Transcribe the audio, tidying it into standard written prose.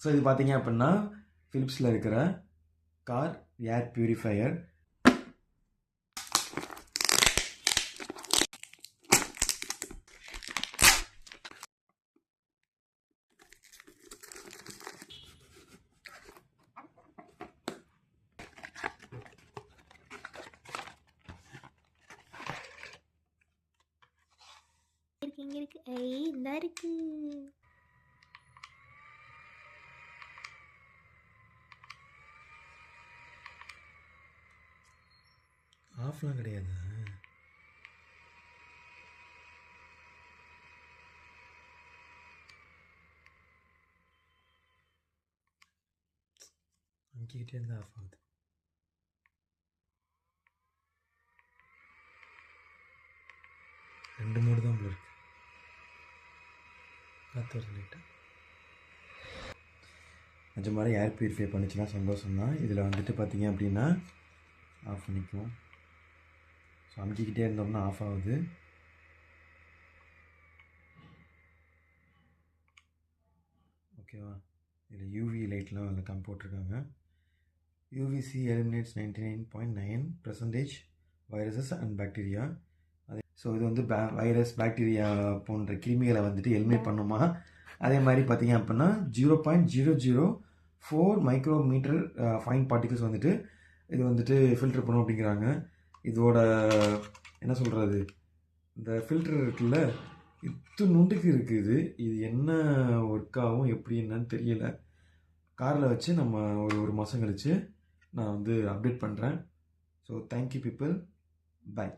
So இது பார்த்தீங்க அப்படின்னா ஃபிலிப்ஸில் இருக்கிற கார் ஏர் பியூரிஃபையர். இங்க இருக்கு. இந்த இருக்கு. ஆஃப்லாம் கிடையாது. அங்கிட்டே இருந்து ஆஃப் ஆகுது. ரெண்டு மூடு தான் இருக்கு. காற்று லைட்டாக கொஞ்சம் மாதிரி ஏர் பியூரிஃபை பண்ணிச்சுன்னா சந்தோஷம் தான். இதில் வந்துட்டு பார்த்தீங்க அப்படின்னா ஆஃப் பண்ணிக்குவோம். ஸோ அமுக்கிக்கிட்டே இருந்தோம்னா ஆஃப் ஆகுது. ஓகேவா? இதில் யூவி லைட்லாம் அதில் கம் போட்டிருக்காங்க. UVC eliminates 99.9% viruses and bacteria. அதே ஸோ இது வந்து வைரஸ் பாக்டீரியா போன்ற கிருமிகளை வந்துட்டு எலிமினேட் பண்ணுமா. அதே மாதிரி பார்த்தீங்க அப்படின்னா 0.004 மைக்ரோமீட்டர் ஃபைன் பார்ட்டிகல்ஸ் வந்துட்டு இது வந்துட்டு ஃபில்டர் பண்ணும் அப்படிங்கிறாங்க. இதோட என்ன சொல்கிறது, இந்த ஃபில்டர் இருக்குல்ல, நுண்டுக்கு இருக்குது. இது என்ன ஒர்க் ஆகும் எப்படி என்னன்னு தெரியல. காரில் வச்சு நம்ம ஒரு மாதம் கழித்து நான் வந்து அப்டேட் பண்ணுறேன். So thank you people. பை.